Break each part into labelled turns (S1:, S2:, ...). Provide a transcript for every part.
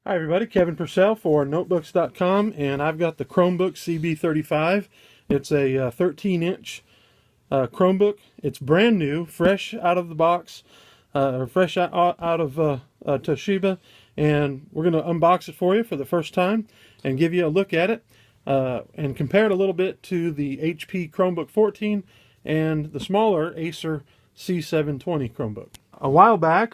S1: Hi everybody, Kevin Purcell for Notebooks.com, and I've got the Chromebook CB35. It's a 13-inch Chromebook. It's brand new, fresh out of the box, fresh out of Toshiba, and we're going to unbox it for you for the first time and give you a look at it and compare it a little bit to the HP Chromebook 14 and the smaller Acer C720 Chromebook. A while back,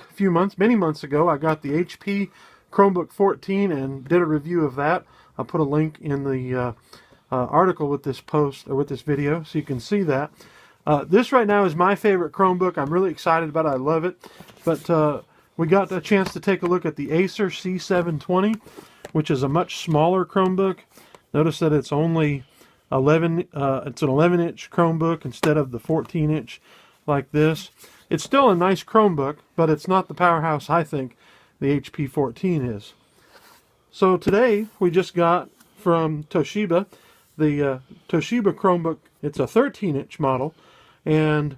S1: many months ago, I got the HP Chromebook 14 and did a review of that. I'll put a link in the article with this post or with this video so you can see that. This right now is my favorite Chromebook. I'm really excited about it. I love it. But we got a chance to take a look at the Acer C720, which is a much smaller Chromebook. Notice that it's only it's an 11-inch Chromebook instead of the 14-inch like this. It's still a nice Chromebook, but it's not the powerhouse I think the HP 14 is. So today we just got from Toshiba the Toshiba Chromebook. It's a 13-inch model and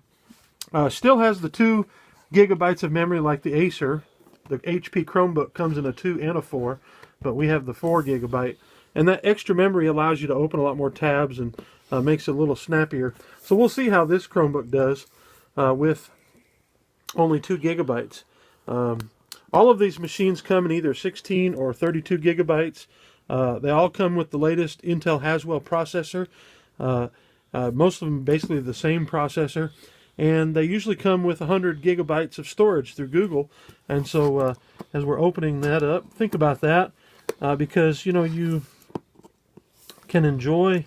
S1: still has the 2 gigabytes of memory like the Acer. The HP Chromebook comes in a 2 and a 4, but we have the 4 gigabyte. And that extra memory allows you to open a lot more tabs and makes it a little snappier. So we'll see how this Chromebook does with only 2 gigabytes. All of these machines come in either 16 or 32 gigabytes. They all come with the latest Intel Haswell processor. Most of them basically the same processor. And they usually come with 100 gigabytes of storage through Google. And so as we're opening that up, think about that. Because, you know, you can enjoy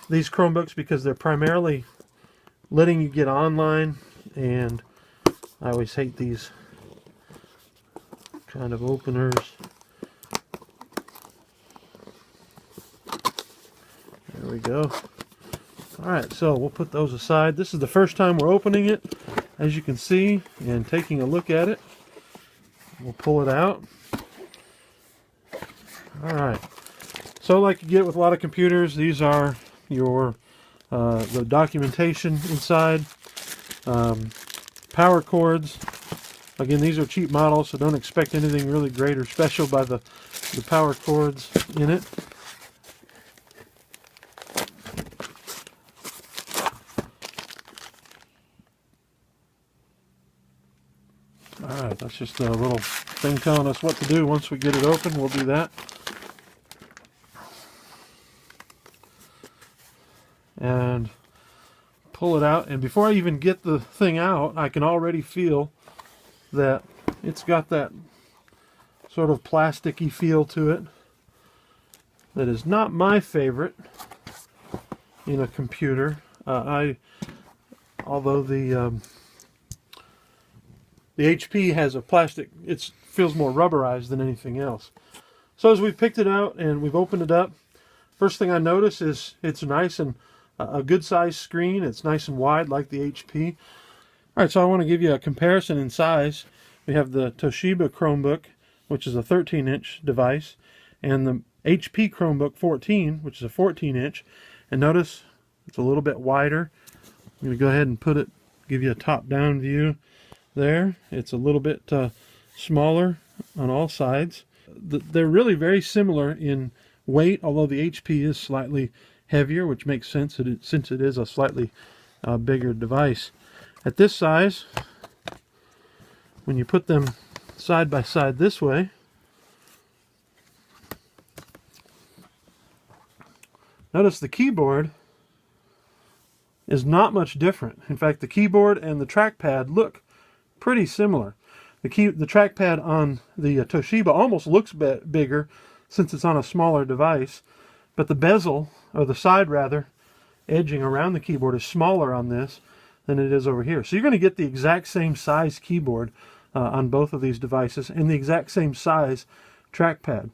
S1: these Chromebooks because they're primarily letting you get online, and I always hate these kind of openers. There we go. Alright, so we'll put those aside. This is the first time we're opening it, as you can see, and taking a look at it. We'll pull it out. Alright, so like you get with a lot of computers, these are your the documentation inside. Power cords. Again, these are cheap models, so don't expect anything really great or special by the power cords in it. Alright, that's just a little thing telling us what to do. Once we get it open, we'll do that. And pull it out, and before I even get the thing out, I can already feel that it's got that sort of plasticky feel to it that is not my favorite in a computer. Although the HP has a plastic, it feels more rubberized than anything else. So as we've picked it out and we've opened it up, first thing I notice is it's nice and a good size screen. It's nice and wide like the HP. Alright, so I want to give you a comparison in size. We have the Toshiba Chromebook, which is a 13-inch device, and the HP Chromebook 14, which is a 14-inch. And notice it's a little bit wider. I'm going to go ahead and give you a top-down view there. It's a little bit smaller on all sides. They're really very similar in weight, although the HP is slightly heavier, which makes sense since it is a slightly bigger device. At this size, when you put them side by side this way, notice the keyboard is not much different. In fact, the keyboard and the trackpad look pretty similar. The trackpad on the Toshiba almost looks bigger since it's on a smaller device, but the bezel, or the side rather, edging around the keyboard is smaller on this than it is over here. So you're going to get the exact same size keyboard on both of these devices and the exact same size trackpad.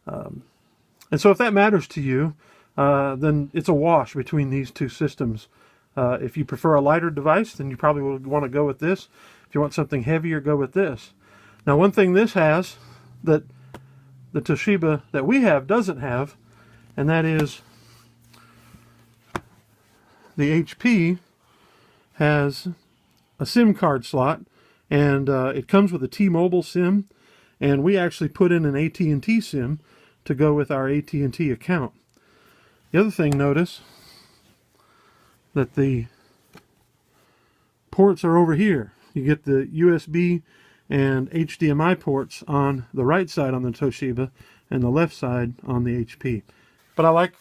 S1: And so if that matters to you, then it's a wash between these two systems. If you prefer a lighter device, then you probably would want to go with this. If you want something heavier, go with this. Now, one thing this has that the Toshiba that we have doesn't have, and that is the HP has a SIM card slot, and it comes with a T-Mobile SIM And we actually put in an AT&T SIM to go with our AT&T account. The other thing, notice that the ports are over here. You get the USB and HDMI ports on the right side on the Toshiba and the left side on the HP. But I like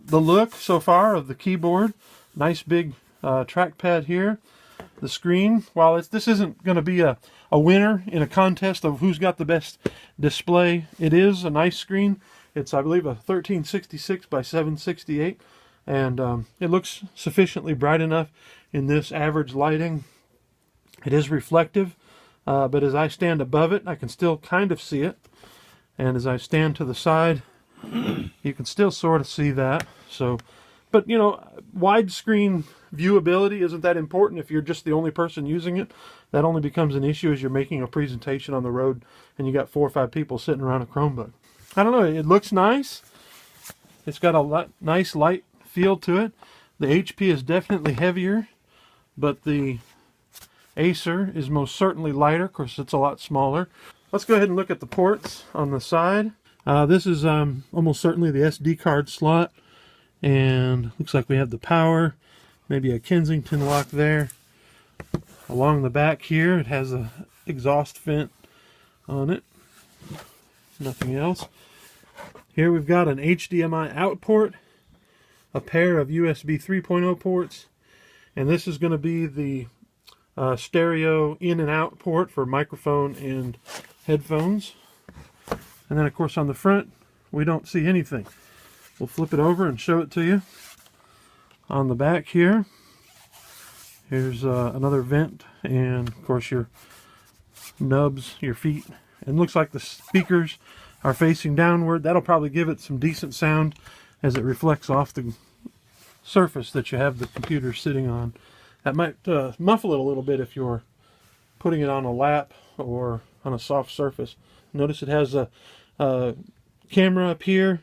S1: the look so far of the keyboard. Nice big trackpad here. The screen, while this isn't going to be a winner in a contest of who's got the best display, it is a nice screen. It's, I believe, a 1366 by 768, and it looks sufficiently bright enough in this average lighting. It is reflective, but as I stand above it, I can still kind of see it. And as I stand to the side, you can still sort of see that. So, but you know, widescreen viewability isn't that important if you're just the only person using it. That only becomes an issue as you're making a presentation on the road and you got 4 or 5 people sitting around a Chromebook. I don't know, it looks nice. It's got a nice light feel to it. The HP is definitely heavier, but the Acer is most certainly lighter. Of course, it's a lot smaller. Let's go ahead and look at the ports on the side. This is almost certainly the SD card slot, and looks like we have the power, maybe a Kensington lock there. Along the back here, it has a exhaust vent on it. Nothing else. Here we've got an HDMI out port, a pair of USB 3.0 ports, and this is going to be the stereo in and out port for microphone and headphones. And then of course on the front we don't see anything. We'll flip it over and show it to you. On the back here, here's another vent, and of course your nubs, your feet. And looks like the speakers are facing downward. That'll probably give it some decent sound as it reflects off the surface that you have the computer sitting on. That might muffle it a little bit if you're putting it on a lap or on a soft surface. Notice it has a camera up here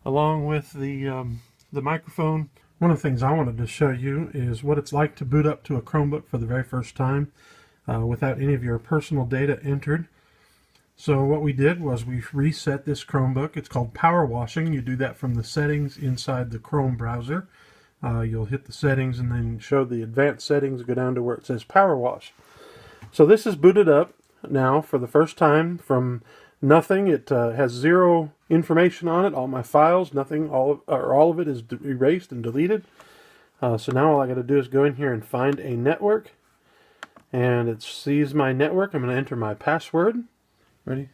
S1: along with the microphone. One of the things I wanted to show you is what it's like to boot up to a Chromebook for the very first time without any of your personal data entered. So what we did was we reset this Chromebook. It's called power washing. You do that from the settings inside the Chrome browser. You'll hit the settings and then show the advanced settings, go down to where it says power wash. So this is booted up now for the first time from nothing. It has zero information on it. All my files, nothing, all of it is erased and deleted. So now all I got to do is go in here and find a network, and it sees my network. I'm going to enter my password. Ready?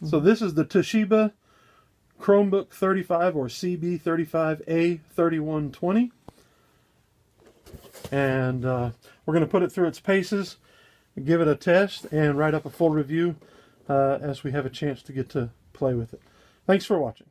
S1: So this is the Toshiba Chromebook 35 or CB35 A3120. And we're going to put it through its paces, give it a test, and write up a full review as we have a chance to get to play with it. Thanks for watching.